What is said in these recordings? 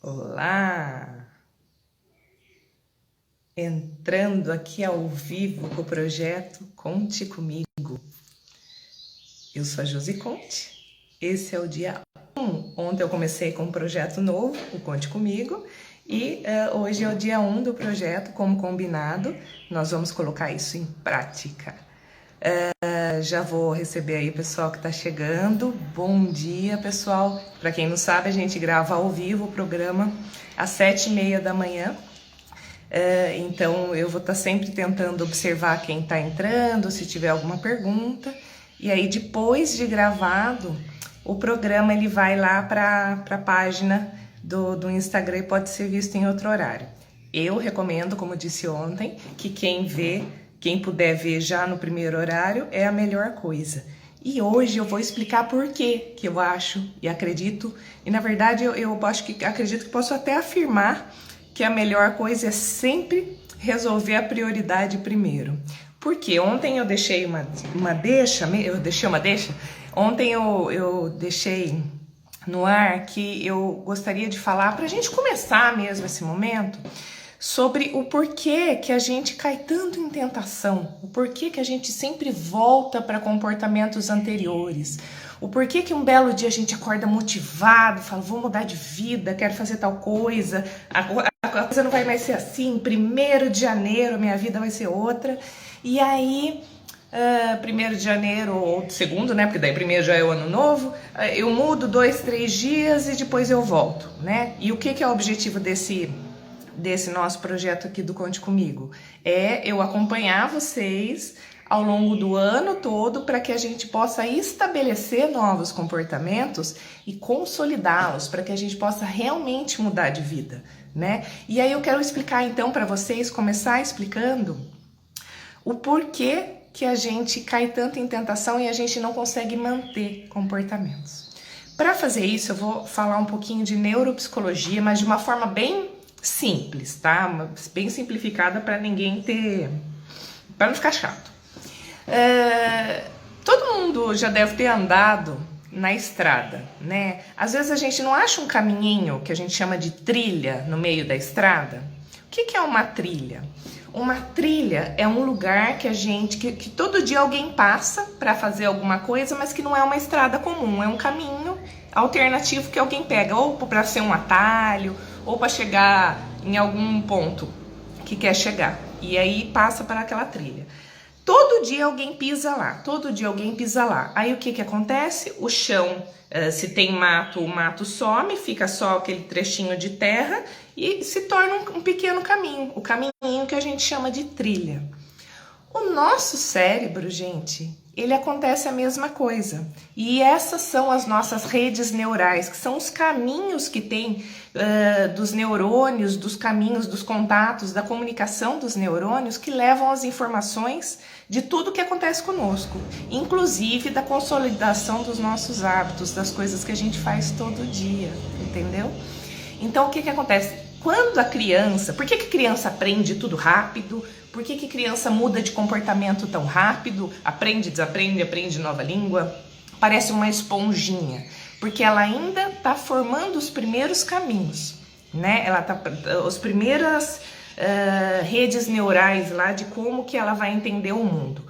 Olá! Entrando aqui ao vivo com o projeto Conte Comigo. Eu sou a Josi Conte, esse é o dia 1. Ontem eu comecei com um projeto novo, o Conte Comigo, e hoje é o dia 1 do projeto, como combinado, nós vamos colocar isso em prática. Já vou receber aí o pessoal que está chegando. Bom dia, pessoal. Para quem não sabe, a gente grava ao vivo o programa às 7h30 da manhã. Então eu vou estar sempre tentando observar quem está entrando, se tiver alguma pergunta. E aí depois de gravado, o programa ele vai lá para a página do Instagram e pode ser visto em outro horário. Eu recomendo, como disse ontem, que quem puder ver já no primeiro horário é a melhor coisa. E hoje eu vou explicar por que eu acho e acredito, e na verdade eu acredito que posso até afirmar que a melhor coisa é sempre resolver a prioridade primeiro. Porque ontem eu deixei uma deixa, ontem eu deixei no ar que eu gostaria de falar, para a gente começar mesmo esse momento, sobre o porquê que a gente cai tanto em tentação, o porquê que a gente sempre volta para comportamentos anteriores, o porquê que um belo dia a gente acorda motivado, fala, vou mudar de vida, quero fazer tal coisa, a coisa não vai mais ser assim, 1º de janeiro minha vida vai ser outra, e aí 1º de janeiro ou 2º, né, porque daí 1º já é o ano novo, eu mudo 2, 3 dias e depois eu volto, né, e o que é o objetivo desse nosso projeto aqui do Conte Comigo? É eu acompanhar vocês ao longo do ano todo para que a gente possa estabelecer novos comportamentos e consolidá-los, para que a gente possa realmente mudar de vida, né? E aí eu quero explicar então para vocês, começar explicando o porquê que a gente cai tanto em tentação e a gente não consegue manter comportamentos. Para fazer isso eu vou falar um pouquinho de neuropsicologia, mas de uma forma bem simples, tá? Bem simplificada para para não ficar chato. Todo mundo já deve ter andado na estrada, né? Às vezes a gente não acha um caminhinho que a gente chama de trilha no meio da estrada. O que é uma trilha? Uma trilha é um lugar que todo dia alguém passa para fazer alguma coisa, mas que não é uma estrada comum, é um caminho alternativo que alguém pega, ou para ser um atalho, ou para chegar em algum ponto que quer chegar, e aí passa para aquela trilha. Todo dia alguém pisa lá, aí o que acontece? O chão, se tem mato, o mato some, fica só aquele trechinho de terra e se torna um pequeno caminho, o caminhinho que a gente chama de trilha. O nosso cérebro, gente, ele acontece a mesma coisa. E essas são as nossas redes neurais, que são os caminhos que tem dos neurônios, dos caminhos, dos contatos, da comunicação dos neurônios, que levam as informações de tudo que acontece conosco, inclusive da consolidação dos nossos hábitos, das coisas que a gente faz todo dia, entendeu? Então, o que acontece? Quando a criança... Por que a criança aprende tudo rápido? Por que a criança muda de comportamento tão rápido? Aprende, desaprende, aprende nova língua? Parece uma esponjinha. Porque ela ainda está formando os primeiros caminhos, né? As primeiras redes neurais lá de como que ela vai entender o mundo.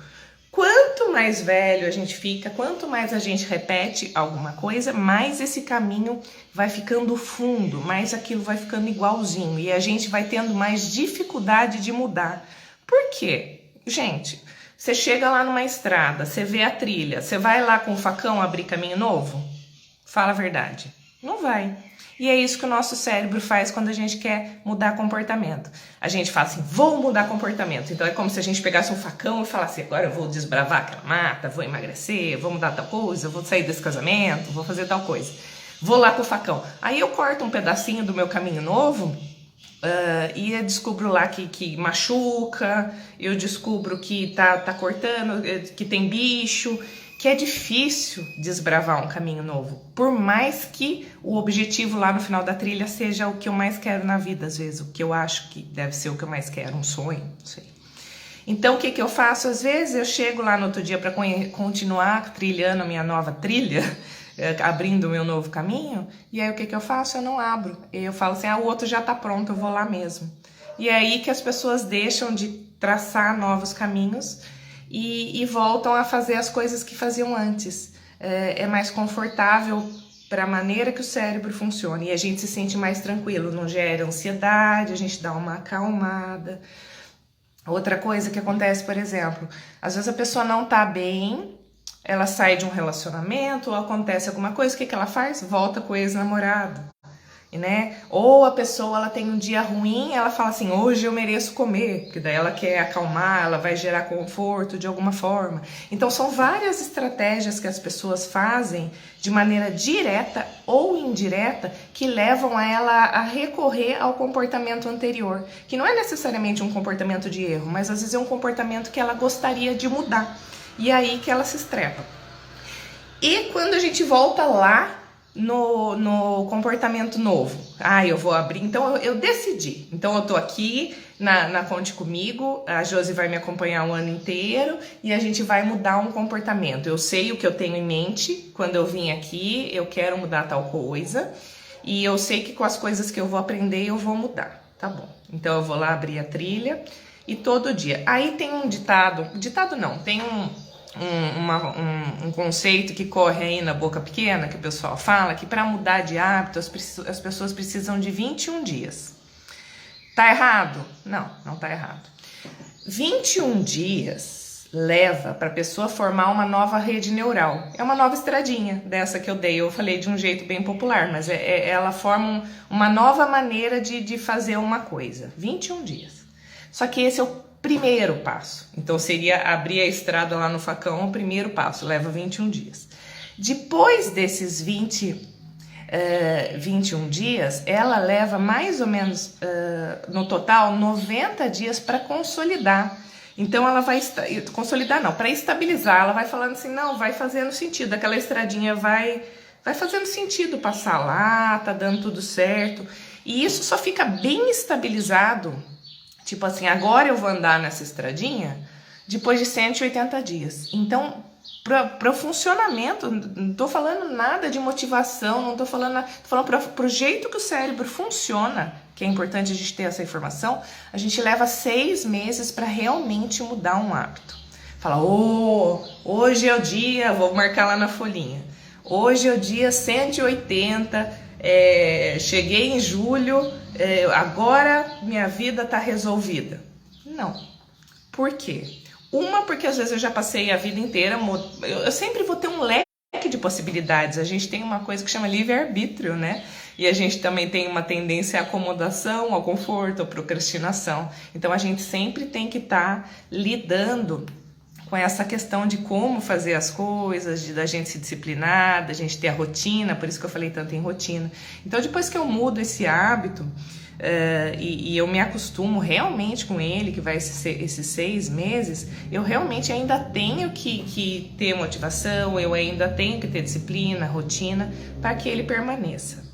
Quanto mais velho a gente fica, quanto mais a gente repete alguma coisa, mais esse caminho vai ficando fundo, mais aquilo vai ficando igualzinho e a gente vai tendo mais dificuldade de mudar. Por quê? Gente, você chega lá numa estrada, você vê a trilha, você vai lá com o facão abrir caminho novo? Fala a verdade. Não vai. E é isso que o nosso cérebro faz quando a gente quer mudar comportamento. A gente fala assim, vou mudar comportamento. Então é como se a gente pegasse um facão e falasse, agora eu vou desbravar aquela mata, vou emagrecer, vou mudar tal coisa, vou sair desse casamento, vou fazer tal coisa. Vou lá com o facão. Aí eu corto um pedacinho do meu caminho novo e eu descubro lá que machuca, eu descubro que tá cortando, que tem bicho, que é difícil desbravar um caminho novo, por mais que o objetivo lá no final da trilha seja o que eu mais quero na vida, às vezes, o que eu acho que deve ser o que eu mais quero, um sonho, não sei. Então, o que eu faço? Às vezes eu chego lá no outro dia para continuar trilhando a minha nova trilha, abrindo o meu novo caminho, e aí o que eu faço? Eu não abro. Eu falo assim, o outro já tá pronto, eu vou lá mesmo. E é aí que as pessoas deixam de traçar novos caminhos e voltam a fazer as coisas que faziam antes. É mais confortável para a maneira que o cérebro funciona, e a gente se sente mais tranquilo, não gera ansiedade, a gente dá uma acalmada. Outra coisa que acontece, por exemplo, às vezes a pessoa não tá bem, ela sai de um relacionamento, ou acontece alguma coisa, o que ela faz? Volta com o ex-namorado, né? Ou a pessoa ela tem um dia ruim, ela fala assim, hoje eu mereço comer, porque daí ela quer acalmar, ela vai gerar conforto de alguma forma. Então são várias estratégias que as pessoas fazem de maneira direta ou indireta que levam ela a recorrer ao comportamento anterior, que não é necessariamente um comportamento de erro, mas às vezes é um comportamento que ela gostaria de mudar, e é aí que ela se estrepa. E quando a gente volta lá no comportamento novo, eu vou abrir, então eu decidi, então eu tô aqui na Conte Comigo, a Josi vai me acompanhar o ano inteiro e a gente vai mudar um comportamento. Eu sei o que eu tenho em mente, quando eu vim aqui eu quero mudar tal coisa, e eu sei que com as coisas que eu vou aprender eu vou mudar, tá bom? Então eu vou lá abrir a trilha e todo dia, aí tem um ditado não, tem um conceito que corre aí na boca pequena, que o pessoal fala, que para mudar de hábito as pessoas precisam de 21 dias. Tá errado? Não, não tá errado. 21 dias leva para a pessoa formar uma nova rede neural. É uma nova estradinha dessa que eu dei. Eu falei de um jeito bem popular, mas ela forma uma nova maneira de fazer uma coisa. 21 dias. Só que esse é o primeiro passo. Então seria abrir a estrada lá no facão, o primeiro passo, leva 21 dias. Depois desses 21 dias, ela leva mais ou menos, no total, 90 dias para consolidar. Então ela vai consolidar, não, para estabilizar, ela vai falando assim, não, vai fazendo sentido, aquela estradinha vai fazendo sentido passar lá, tá dando tudo certo. E isso só fica bem estabilizado, tipo assim, agora eu vou andar nessa estradinha depois de 180 dias. Então, para o funcionamento, não tô falando nada de motivação, não tô falando nada, tô falando pro jeito que o cérebro funciona, que é importante a gente ter essa informação, a gente leva 6 meses para realmente mudar um hábito. Fala, hoje é o dia, vou marcar lá na folhinha, hoje é o dia 180, cheguei em julho, agora minha vida tá resolvida. Não. Por quê? Porque às vezes eu já passei a vida inteira, eu sempre vou ter um leque de possibilidades. A gente tem uma coisa que chama livre-arbítrio, né? E a gente também tem uma tendência à acomodação, ao conforto, à procrastinação. Então a gente sempre tem que estar lidando com essa questão de como fazer as coisas, da gente se disciplinar, da gente ter a rotina, por isso que eu falei tanto em rotina. Então depois que eu mudo esse hábito, e eu me acostumo realmente com ele, que vai esses 6 meses, eu realmente ainda tenho que ter motivação, eu ainda tenho que ter disciplina, rotina, para que ele permaneça.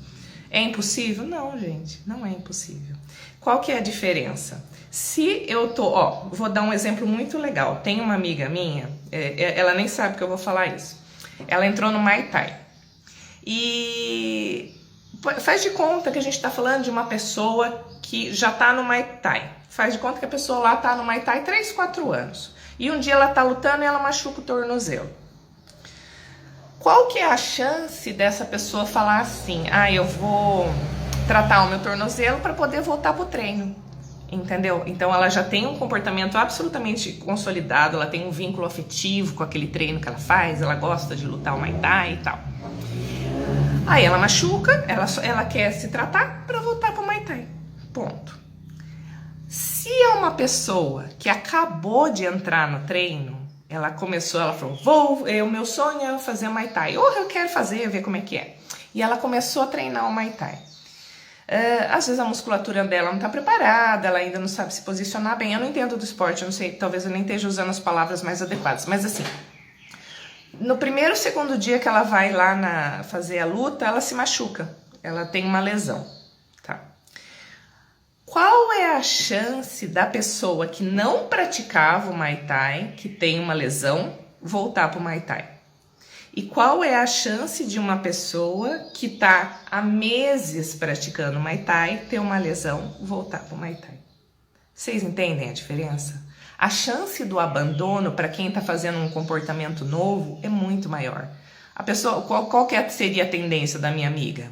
É impossível? Não, gente, não é impossível. Qual que é a diferença? Se eu vou dar um exemplo muito legal. Tem uma amiga minha, ela nem sabe que eu vou falar isso. Ela entrou no Muay Thai. E faz de conta que a gente está falando de uma pessoa que já está no Muay Thai. Faz de conta que a pessoa lá está no Muay Thai 3, 4 anos. E um dia ela está lutando e ela machuca o tornozelo. Qual que é a chance dessa pessoa falar assim, eu vou tratar o meu tornozelo para poder voltar pro treino? Entendeu? Então ela já tem um comportamento absolutamente consolidado, ela tem um vínculo afetivo com aquele treino que ela faz, ela gosta de lutar o Muay Thai e tal. Aí ela machuca, ela quer se tratar para voltar pro Muay Thai. Ponto. Se é uma pessoa que acabou de entrar no treino, ela falou, o meu sonho é fazer Muay Thai. Eu quero fazer, ver como é que é. E ela começou a treinar o Muay Thai. Às vezes a musculatura dela não está preparada, ela ainda não sabe se posicionar bem. Eu não entendo do esporte, eu não sei, talvez eu nem esteja usando as palavras mais adequadas. Mas assim, no primeiro, segundo dia que ela vai lá fazer a luta, ela se machuca. Ela tem uma lesão. Tá? Qual é a chance da pessoa que não praticava o Muay Thai, que tem uma lesão, voltar para o Muay Thai? E qual é a chance de uma pessoa que está há meses praticando Muay Thai ter uma lesão, voltar para o Muay Thai? Vocês entendem a diferença? A chance do abandono para quem está fazendo um comportamento novo é muito maior. A pessoa, qual que seria a tendência da minha amiga?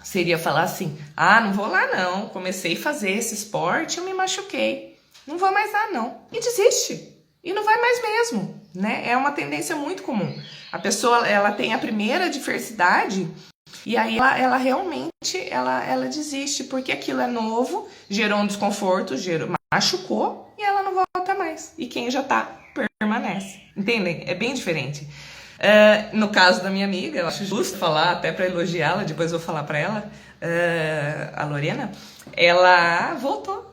Seria falar assim, não vou lá não, comecei a fazer esse esporte, eu me machuquei, não vou mais lá não, e desiste, e não vai mais mesmo, né? É uma tendência muito comum. A pessoa, ela tem a primeira adversidade e aí ela realmente, ela desiste, porque aquilo é novo, gerou um desconforto, machucou e ela não volta mais. E quem já tá, permanece. Entendem? É bem diferente. No caso da minha amiga, eu acho justo falar, até para elogiá-la, depois eu vou falar para ela, a Lorena, ela voltou.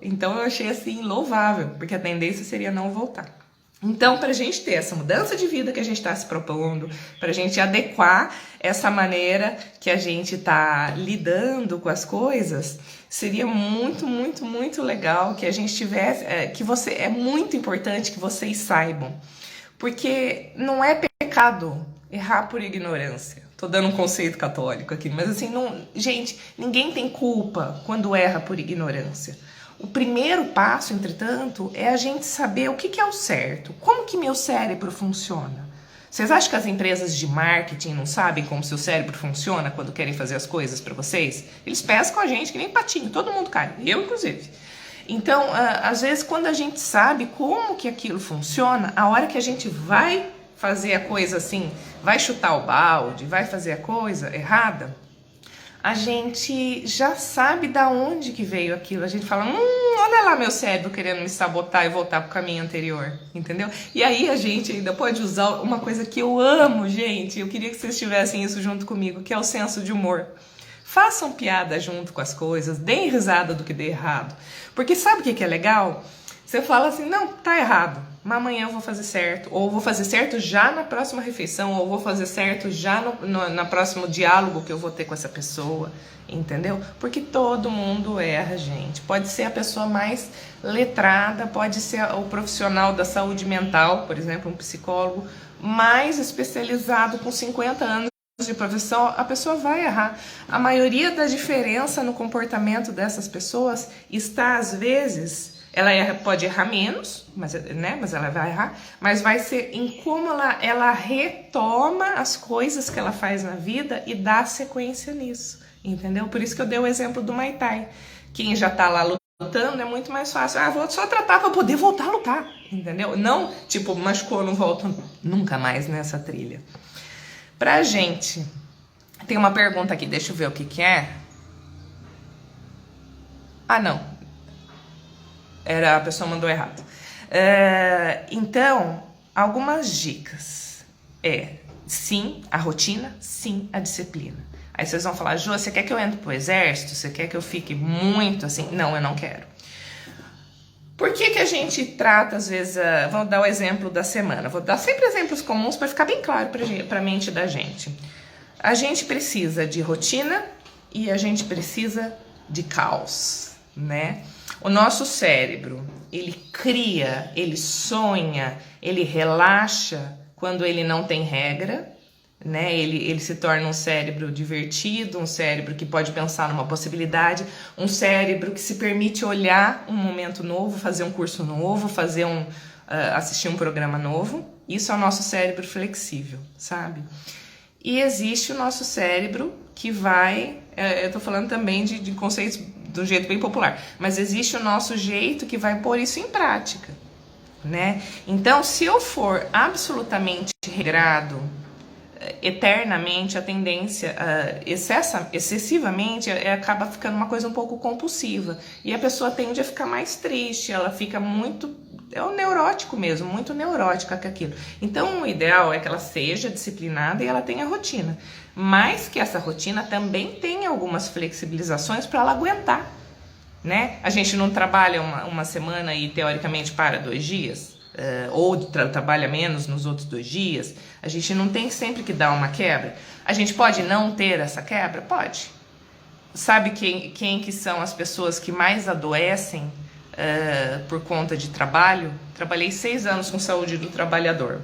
Então eu achei assim louvável, porque a tendência seria não voltar. Então, para a gente ter essa mudança de vida que a gente está se propondo, para a gente adequar essa maneira que a gente está lidando com as coisas, seria muito, muito, muito legal que a gente tivesse, é muito importante que vocês saibam, porque não é pecado errar por ignorância. Tô dando um conceito católico aqui, mas assim, gente, ninguém tem culpa quando erra por ignorância. O primeiro passo, entretanto, é a gente saber o que é o certo. Como que meu cérebro funciona? Vocês acham que as empresas de marketing não sabem como seu cérebro funciona quando querem fazer as coisas para vocês? Eles pescam a gente que nem patinho, todo mundo cai, eu inclusive. Então, às vezes, quando a gente sabe como que aquilo funciona, a hora que a gente vai fazer a coisa assim, vai chutar o balde, vai fazer a coisa errada, a gente já sabe da onde que veio aquilo. A gente fala, olha lá meu cérebro querendo me sabotar e voltar pro caminho anterior, entendeu? E aí a gente ainda pode usar uma coisa que eu amo, gente. Eu queria que vocês tivessem isso junto comigo, que é o senso de humor. Façam piada junto com as coisas, deem risada do que dê errado. Porque sabe o que é legal? Você fala assim, não, tá errado, mas amanhã eu vou fazer certo, ou vou fazer certo já na próxima refeição, ou vou fazer certo já no próximo diálogo que eu vou ter com essa pessoa, entendeu? Porque todo mundo erra, gente. Pode ser a pessoa mais letrada, pode ser o profissional da saúde mental, por exemplo, um psicólogo mais especializado com 50 anos de profissão, a pessoa vai errar. A maioria da diferença no comportamento dessas pessoas está, às vezes, pode errar menos, mas ela vai errar, mas vai ser em como ela retoma as coisas que ela faz na vida e dá sequência nisso, entendeu? Por isso que eu dei o exemplo do Muay Thai. Quem já tá lá lutando é muito mais fácil. Vou só tratar para poder voltar a lutar, entendeu? Não, tipo, machucou, não volto nunca mais nessa trilha. Pra gente, tem uma pergunta aqui, deixa eu ver o que é. Não. A pessoa mandou errado. Então, algumas dicas. Sim, a rotina, sim, a disciplina. Aí vocês vão falar, Jô, você quer que eu entre pro exército? Você quer que eu fique muito assim? Não, eu não quero. Por que a gente trata, às vezes, vamos dar o exemplo da semana. Vou dar sempre exemplos comuns para ficar bem claro para a mente da gente. A gente precisa de rotina e a gente precisa de caos, né? O nosso cérebro, ele cria, ele sonha, ele relaxa quando ele não tem regra, né? Ele se torna um cérebro divertido, um cérebro que pode pensar numa possibilidade, um cérebro que se permite olhar um momento novo, fazer um curso novo, assistir um programa novo. Isso é o nosso cérebro flexível, sabe? E existe o nosso cérebro que vai... eu tô falando também de conceitos de um jeito bem popular, mas existe o nosso jeito que vai pôr isso em prática, né? Então, se eu for absolutamente regrado, eternamente, a tendência, excessivamente, acaba ficando uma coisa um pouco compulsiva. E a pessoa tende a ficar mais triste, ela fica muito... É o neurótico mesmo, muito neurótica com aquilo. Então, o ideal é que ela seja disciplinada e ela tenha rotina. Mas que essa rotina também tenha algumas flexibilizações para ela aguentar, né? A gente não trabalha uma semana e, teoricamente, para 2 dias. Ou trabalha menos nos outros 2 dias. A gente não tem sempre que dar uma quebra. A gente pode não ter essa quebra? Pode. Sabe quem que são as pessoas que mais adoecem por conta de trabalho? Trabalhei 6 anos com saúde do trabalhador.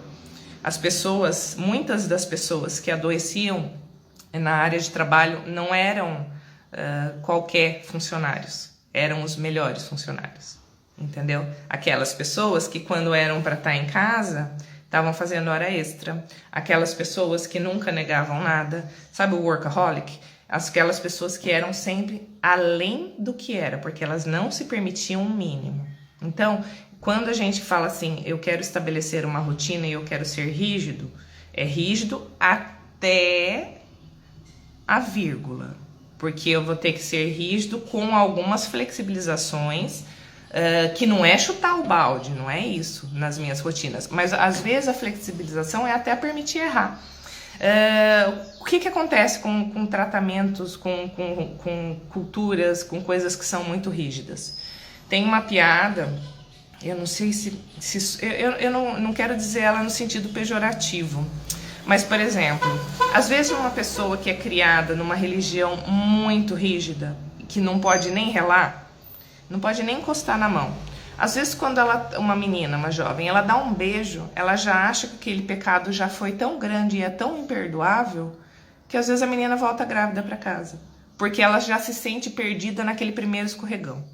As pessoas, muitas das pessoas que adoeciam na área de trabalho não eram qualquer funcionários, eram os melhores funcionários, entendeu? Aquelas pessoas que quando eram para estar em casa, estavam fazendo hora extra, aquelas pessoas que nunca negavam nada, sabe o workaholic? Aquelas pessoas que eram sempre além do que era, porque elas não se permitiam um mínimo. Então, quando a gente fala assim, eu quero estabelecer uma rotina e eu quero ser rígido, é rígido até a vírgula, porque eu vou ter que ser rígido com algumas flexibilizações, que não é chutar o balde, não é isso nas minhas rotinas, mas às vezes a flexibilização é até permitir errar. O que acontece com tratamentos, com culturas, com coisas que são muito rígidas? Tem uma piada, eu não sei se eu não quero dizer ela no sentido pejorativo, mas, por exemplo, às vezes uma pessoa que é criada numa religião muito rígida, que não pode nem relar, não pode nem encostar na mão. Às vezes, quando uma menina, uma jovem, ela dá um beijo, ela já acha que aquele pecado já foi tão grande e é tão imperdoável, que às vezes a menina volta grávida para casa, porque ela já se sente perdida naquele primeiro escorregão.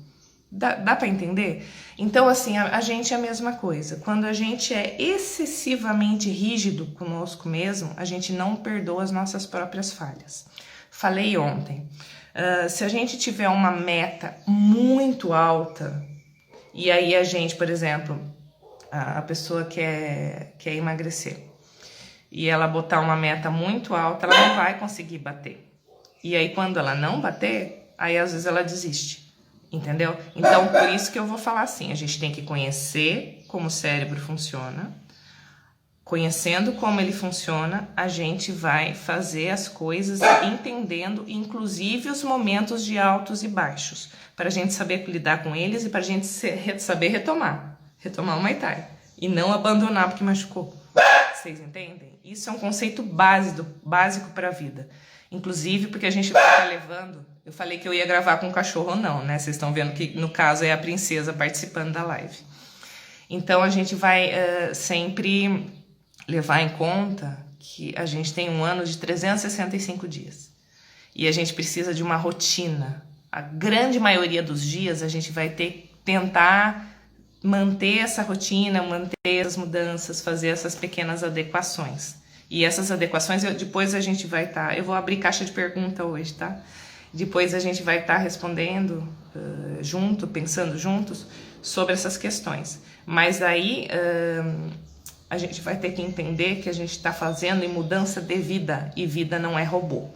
Dá para entender? Então, assim, a gente é a mesma coisa. Quando a gente é excessivamente rígido conosco mesmo, a gente não perdoa as nossas próprias falhas. Falei ontem, se a gente tiver uma meta muito alta, e aí a gente, por exemplo, a pessoa quer emagrecer, e ela botar uma meta muito alta, ela não vai conseguir bater. E aí, quando ela não bater, aí às vezes ela desiste. Entendeu? Então, por isso que eu vou falar assim, a gente tem que conhecer como o cérebro funciona. Conhecendo como ele funciona, a gente vai fazer as coisas entendendo, inclusive, os momentos de altos e baixos, para a gente saber lidar com eles e para a gente saber retomar o Muay Thai e não abandonar porque machucou. Vocês entendem? Isso é um conceito básico para a vida. Inclusive porque a gente vai estar levando... Eu falei que eu ia gravar com o cachorro ou não, né? Vocês estão vendo que, no caso, é a princesa participando da live. Então, a gente vai sempre levar em conta que a gente tem um ano de 365 dias. E a gente precisa de uma rotina. A grande maioria dos dias, a gente vai tentar manter essa rotina, manter as mudanças, fazer essas pequenas adequações. E essas adequações, depois a gente vai estar... Eu vou abrir caixa de pergunta hoje, tá? Depois a gente vai estar respondendo pensando juntos sobre essas questões. Mas aí a gente vai ter que entender que a gente está fazendo em mudança de vida, e vida não é robô.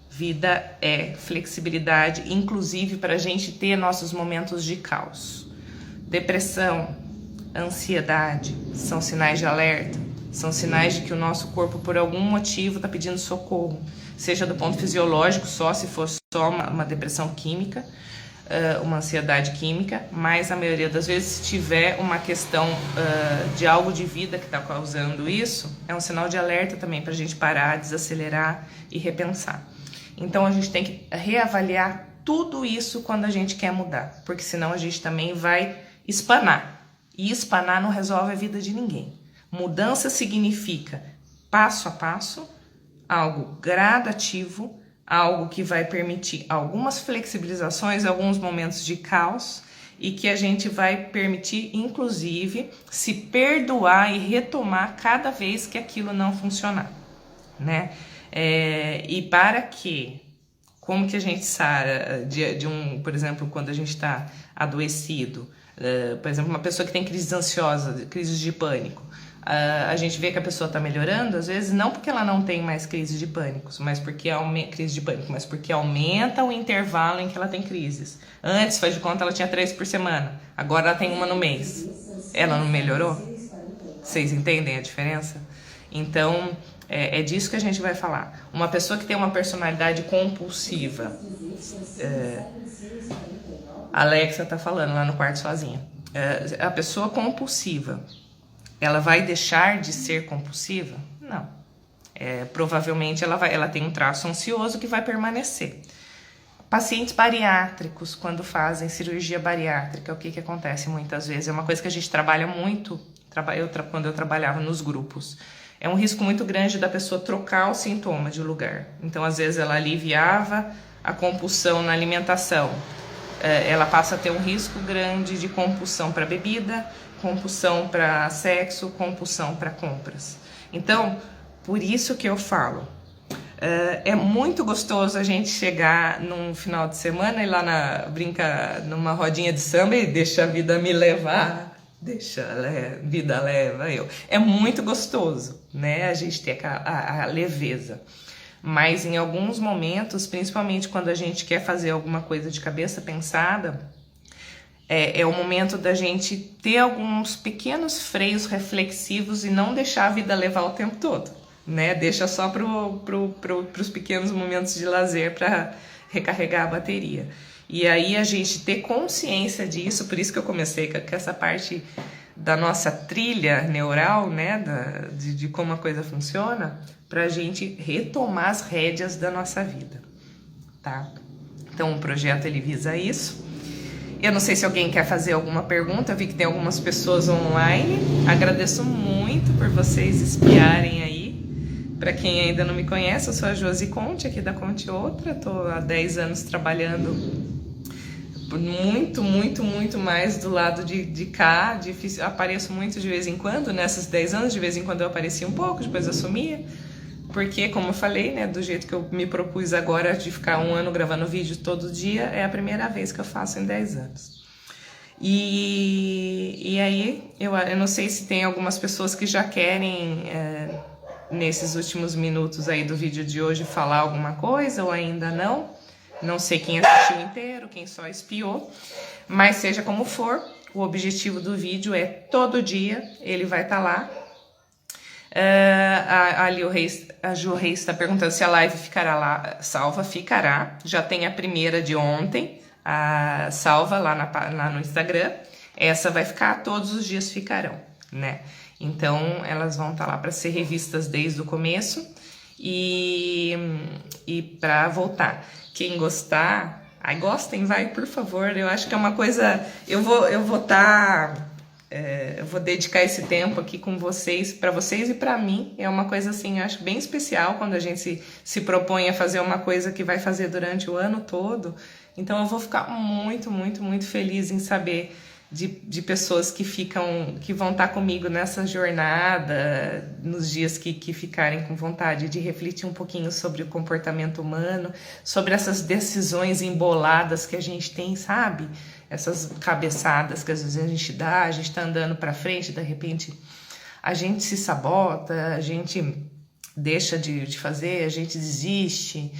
Vida é flexibilidade, inclusive para a gente ter nossos momentos de caos. Depressão, ansiedade são sinais de alerta, são sinais de que o nosso corpo, por algum motivo, está pedindo socorro. Seja do ponto fisiológico, só se for só uma depressão química, uma ansiedade química, mas a maioria das vezes, se tiver uma questão de algo de vida que está causando isso, é um sinal de alerta também para a gente parar, desacelerar e repensar. Então a gente tem que reavaliar tudo isso quando a gente quer mudar, porque senão a gente também vai espanar, e espanar não resolve a vida de ninguém. Mudança significa passo a passo, algo gradativo, algo que vai permitir algumas flexibilizações, alguns momentos de caos, e que a gente vai permitir, inclusive, se perdoar e retomar cada vez que aquilo não funcionar, né? E para que, como que a gente sara por exemplo, quando a gente está adoecido, por exemplo, uma pessoa que tem crises ansiosas, crises de pânico, a gente vê que a pessoa está melhorando, às vezes não porque ela não tem mais crise de pânico, mas porque aumenta o intervalo em que ela tem crises. Antes, faz de conta, ela tinha 3 por semana, agora ela tem uma no mês. Ela não melhorou? Vocês entendem a diferença? Então, é disso que a gente vai falar. Uma pessoa que tem uma personalidade compulsiva, a Alexa tá falando lá no quarto sozinha, a pessoa compulsiva, ela vai deixar de ser compulsiva? Não. Provavelmente ela tem um traço ansioso que vai permanecer. Pacientes bariátricos, quando fazem cirurgia bariátrica, o que acontece muitas vezes? É uma coisa que a gente trabalha muito, quando eu trabalhava nos grupos. é um risco muito grande da pessoa trocar o sintoma de lugar. Então, às vezes, ela aliviava a compulsão na alimentação. Ela passa a ter um risco grande de compulsão para bebida, compulsão para sexo, compulsão para compras. Então, por isso que eu falo, é muito gostoso a gente chegar num final de semana e lá brinca numa rodinha de samba e deixa a vida me levar, vida leva eu. É muito gostoso, né? A gente ter a leveza. Mas em alguns momentos, principalmente quando a gente quer fazer alguma coisa de cabeça pensada, é o momento da gente ter alguns pequenos freios reflexivos e não deixar a vida levar o tempo todo, né? Deixa só pros pequenos momentos de lazer para recarregar a bateria. E aí a gente ter consciência disso, por isso que eu comecei com essa parte da nossa trilha neural, né? De como a coisa funciona, para a gente retomar as rédeas da nossa vida, tá? Então o projeto ele visa isso. Eu não sei se alguém quer fazer alguma pergunta, eu vi que tem algumas pessoas online. Agradeço muito por vocês espiarem aí. Para quem ainda não me conhece, eu sou a Josi Conte, aqui da Conte Outra. Estou há 10 anos trabalhando muito mais do lado de cá. Apareço muito de vez em quando, nessas 10 anos, de vez em quando eu aparecia um pouco, depois eu sumia. Porque, como eu falei, né, do jeito que eu me propus agora de ficar 1 ano gravando vídeo todo dia, é a primeira vez que eu faço em 10 anos. E aí, eu não sei se tem algumas pessoas que já querem, nesses últimos minutos aí do vídeo de hoje, falar alguma coisa ou ainda não. Não sei quem assistiu inteiro, quem só espiou. Mas seja como for, o objetivo do vídeo é todo dia, ele vai estar lá. A Ju Reis está perguntando se a live ficará lá salva. Ficará, já tem a primeira de ontem, a salva lá no Instagram. Essa vai ficar, todos os dias ficarão, né? Então elas vão estar lá para ser revistas desde o começo e para voltar. Quem gostar, gostem, vai, por favor. Eu acho que é uma coisa, eu vou dedicar esse tempo aqui com vocês, para vocês e para mim. É uma coisa assim, eu acho bem especial quando a gente se propõe a fazer uma coisa que vai fazer durante o ano todo. Então eu vou ficar muito feliz em saber de pessoas que vão estar comigo nessa jornada, nos dias que ficarem com vontade de refletir um pouquinho sobre o comportamento humano, sobre essas decisões emboladas que a gente tem, sabe? Essas cabeçadas que às vezes a gente dá, a gente tá andando para frente, de repente a gente se sabota, a gente deixa de fazer, a gente desiste.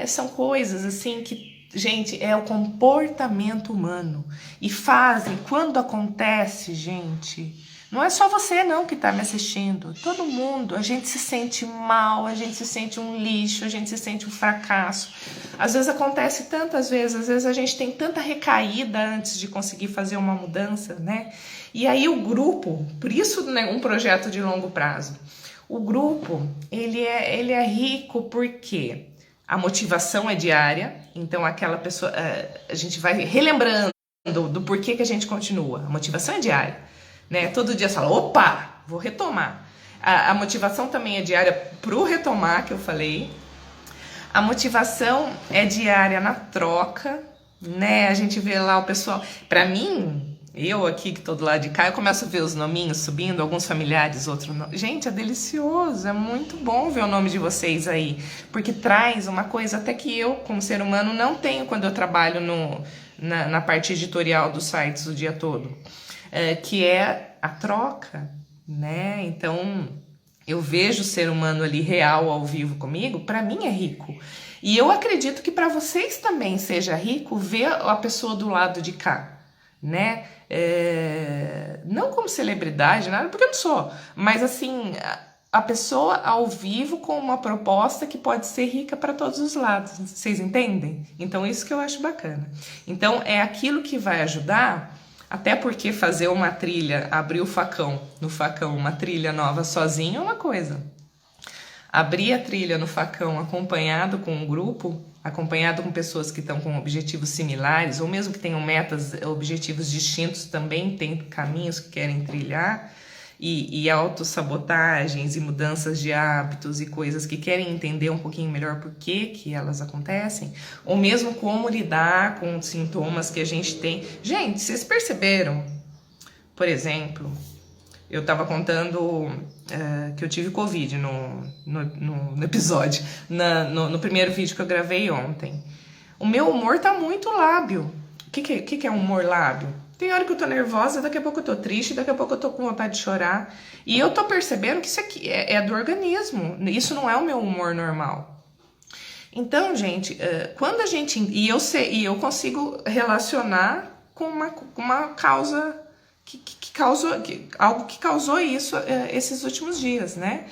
São coisas assim que, gente, é o comportamento humano. E quando acontece, gente, não é só você não que tá me assistindo, todo mundo, a gente se sente mal, a gente se sente um lixo, a gente se sente um fracasso. Às vezes acontece tantas vezes, às vezes a gente tem tanta recaída antes de conseguir fazer uma mudança, né? E aí o grupo, por isso, né, um projeto de longo prazo, o grupo, ele é rico porque a motivação é diária, então aquela pessoa, a gente vai relembrando do porquê que a gente continua, a motivação é diária, né? Todo dia você fala, opa, vou retomar. A motivação também é diária pro retomar, que eu falei. A motivação é diária na troca, né? A gente vê lá o pessoal, pra mim, eu aqui que tô do lado de cá, eu começo a ver os nominhos subindo, alguns familiares, outros não. Gente, é delicioso, é muito bom ver o nome de vocês aí, porque traz uma coisa até que eu, como ser humano, não tenho quando eu trabalho na parte editorial dos sites o dia todo, que é a troca, né? Então, eu vejo o ser humano ali real, ao vivo comigo, para mim é rico. E eu acredito que para vocês também seja rico ver a pessoa do lado de cá, né? Não como celebridade, nada, porque eu não sou, mas assim, a pessoa ao vivo com uma proposta que pode ser rica para todos os lados, vocês entendem? Então isso que eu acho bacana. Então é aquilo que vai ajudar, até porque fazer uma trilha, abrir no facão, uma trilha nova sozinho é uma coisa. Abrir a trilha no facão acompanhado com um grupo, acompanhado com pessoas que estão com objetivos similares, ou mesmo que tenham metas, objetivos distintos, também tem caminhos que querem trilhar, e autossabotagens e mudanças de hábitos e coisas que querem entender um pouquinho melhor por que elas acontecem, ou mesmo como lidar com sintomas que a gente tem. Gente, vocês perceberam, por exemplo, eu tava contando que eu tive Covid no episódio, no primeiro vídeo que eu gravei ontem. O meu humor tá muito lábil. O que é humor lábil? Tem hora que eu tô nervosa, daqui a pouco eu tô triste, daqui a pouco eu tô com vontade de chorar. E eu tô percebendo que isso aqui é do organismo. Isso não é o meu humor normal. Então, gente, quando a gente... E eu consigo relacionar com uma causa... algo que causou isso esses últimos dias, né?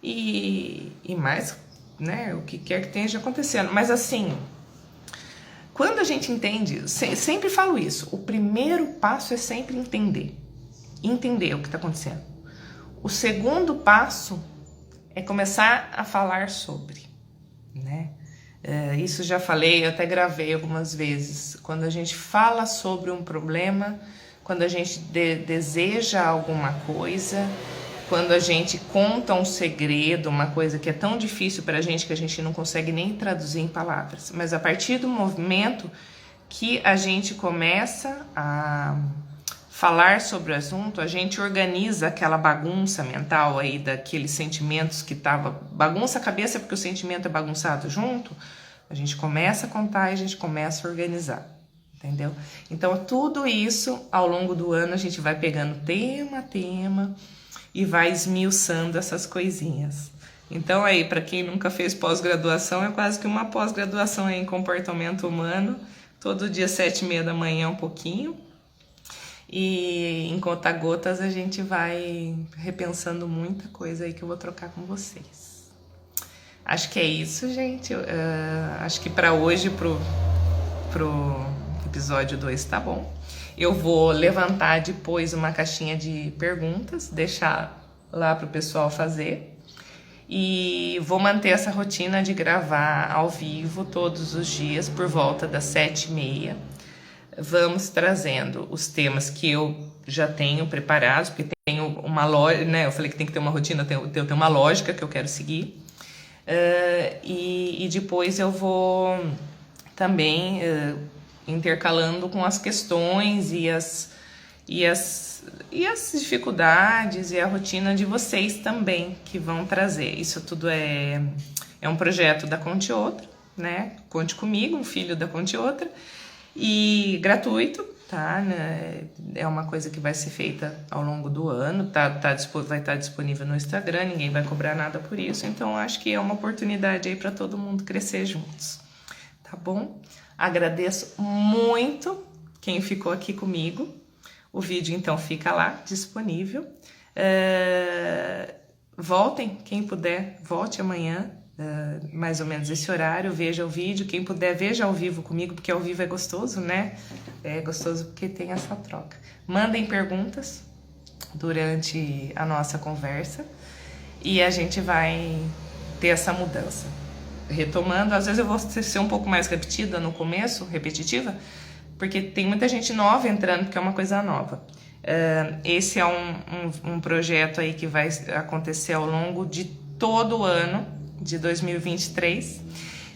E mais, né? O que quer que esteja acontecendo. Mas assim... Quando a gente entende, sempre falo isso, o primeiro passo é sempre entender o que está acontecendo. O segundo passo é começar a falar sobre, né? Isso já falei, eu até gravei algumas vezes. Quando a gente fala sobre um problema, quando a gente deseja alguma coisa, quando a gente conta um segredo, uma coisa que é tão difícil para a gente que a gente não consegue nem traduzir em palavras. Mas a partir do momento que a gente começa a falar sobre o assunto, a gente organiza aquela bagunça mental aí daqueles sentimentos que tava... Bagunça a cabeça porque o sentimento é bagunçado junto. A gente começa a contar e a gente começa a organizar. Entendeu? Então tudo isso ao longo do ano a gente vai pegando tema a tema e vai esmiuçando essas coisinhas. Então aí, para quem nunca fez pós-graduação, é quase que uma pós-graduação em comportamento humano. Todo dia 7h30 da manhã um pouquinho. E em conta-gotas a gente vai repensando muita coisa aí que eu vou trocar com vocês. Acho que é isso, gente. Acho que para hoje, pro episódio 2 tá bom. Eu vou levantar depois uma caixinha de perguntas, deixar lá pro pessoal fazer. E vou manter essa rotina de gravar ao vivo todos os dias por volta das 7h30. Vamos trazendo os temas que eu já tenho preparados, porque tenho uma lógica, né? Eu falei que tem que ter uma rotina, tem uma lógica que eu quero seguir. E depois eu vou também... intercalando com as questões e as dificuldades e a rotina de vocês também que vão trazer. Isso tudo é um projeto da Conte Outra, né? Conte Comigo, um filho da Conte Outra, e gratuito, tá? É uma coisa que vai ser feita ao longo do ano, vai estar disponível no Instagram, ninguém vai cobrar nada por isso, então acho que é uma oportunidade aí para todo mundo crescer juntos, tá bom? Agradeço muito quem ficou aqui comigo. O vídeo então fica lá disponível. Voltem, quem puder, volte amanhã, mais ou menos esse horário, veja o vídeo. Quem puder, veja ao vivo comigo, porque ao vivo é gostoso, né? É gostoso porque tem essa troca. Mandem perguntas durante a nossa conversa e a gente vai ter essa mudança. Retomando, às vezes eu vou ser um pouco mais repetida no começo, repetitiva, porque tem muita gente nova entrando, porque é uma coisa nova. Esse é um projeto aí que vai acontecer ao longo de todo o ano de 2023,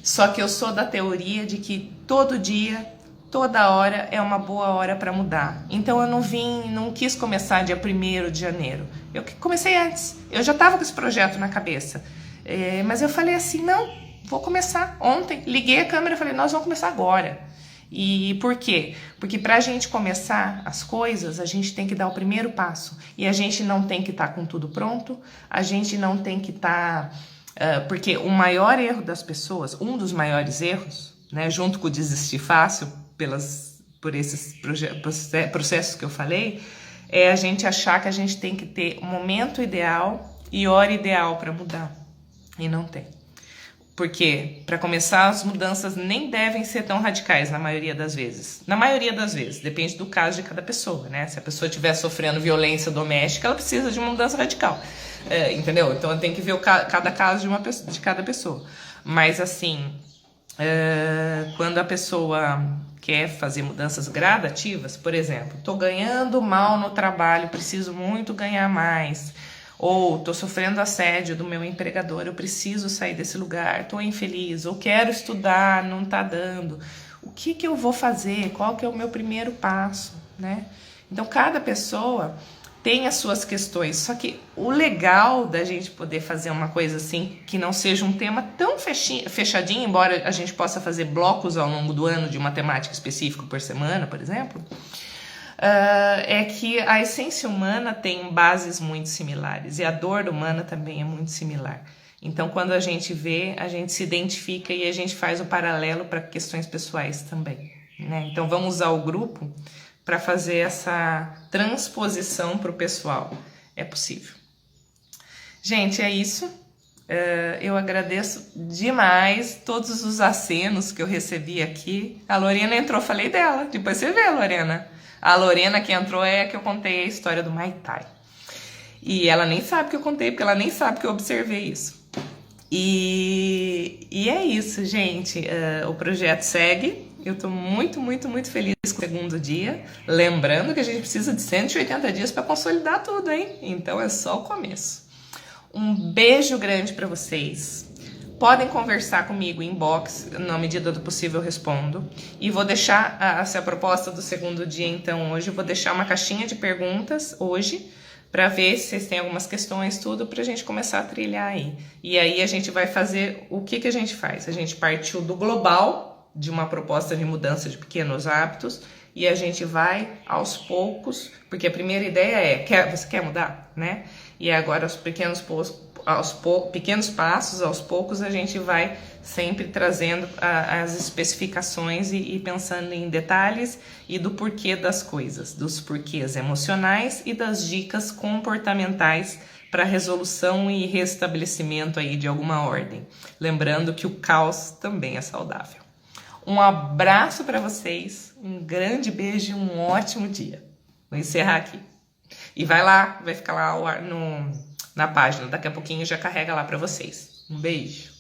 só que eu sou da teoria de que todo dia, toda hora é uma boa hora para mudar. Então eu não quis começar dia 1º de janeiro, eu comecei antes, eu já estava com esse projeto na cabeça, mas eu falei assim, não, vou começar ontem, liguei a câmera e falei, nós vamos começar agora. E por quê? Porque pra gente começar as coisas, a gente tem que dar o primeiro passo. E a gente não tem que estar com tudo pronto, a gente não tem que estar... porque o maior erro das pessoas, um dos maiores erros, né, junto com o desistir fácil, por esses processos que eu falei, é a gente achar que a gente tem que ter o momento ideal e hora ideal para mudar. E não tem. Porque, para começar, as mudanças nem devem ser tão radicais na maioria das vezes. Na maioria das vezes, depende do caso de cada pessoa, né? Se a pessoa estiver sofrendo violência doméstica, ela precisa de uma mudança radical, entendeu? Então, tem que ver cada caso de cada pessoa. Mas, assim, Quando a pessoa quer fazer mudanças gradativas, por exemplo, estou ganhando mal no trabalho, preciso muito ganhar mais, ou estou sofrendo assédio do meu empregador, eu preciso sair desse lugar, estou infeliz, ou quero estudar, não está dando. O que eu vou fazer? Qual que é o meu primeiro passo, né? Então, cada pessoa tem as suas questões, só que o legal da gente poder fazer uma coisa assim, que não seja um tema tão fechadinho, embora a gente possa fazer blocos ao longo do ano de uma temática específica por semana, por exemplo, é que a essência humana tem bases muito similares e a dor humana também é muito similar. Então, quando a gente vê, a gente se identifica e a gente faz o paralelo para questões pessoais também, né? Então, vamos usar o grupo para fazer essa transposição para o pessoal. É possível. Gente, é isso. Eu agradeço demais todos os acenos que eu recebi aqui. A Lorena entrou, falei dela. Depois você vê, Lorena. A Lorena que entrou é a que eu contei a história do Muay Thai. E ela nem sabe que eu contei, porque ela nem sabe que eu observei isso. E é isso, gente. O projeto segue. Eu tô muito, muito, muito feliz com o segundo dia. Lembrando que a gente precisa de 180 dias para consolidar tudo, hein? Então é só o começo. Um beijo grande para vocês. Podem conversar comigo em inbox, na medida do possível eu respondo. E vou deixar essa proposta do segundo dia, então, hoje. Eu vou deixar uma caixinha de perguntas hoje, para ver se vocês têm algumas questões, tudo, para a gente começar a trilhar aí. E aí a gente vai fazer, o que a gente faz? A gente partiu do global, de uma proposta de mudança de pequenos hábitos, e a gente vai aos poucos, porque a primeira ideia é, você quer mudar, né? E agora os pequenos passos, aos poucos, a gente vai sempre trazendo as especificações e pensando em detalhes e do porquê das coisas, dos porquês emocionais e das dicas comportamentais para resolução e restabelecimento aí de alguma ordem. Lembrando que o caos também é saudável. Um abraço para vocês, um grande beijo e um ótimo dia. Vou encerrar aqui. E vai lá, vai ficar lá na página. Daqui a pouquinho já carrega lá para vocês. Um beijo.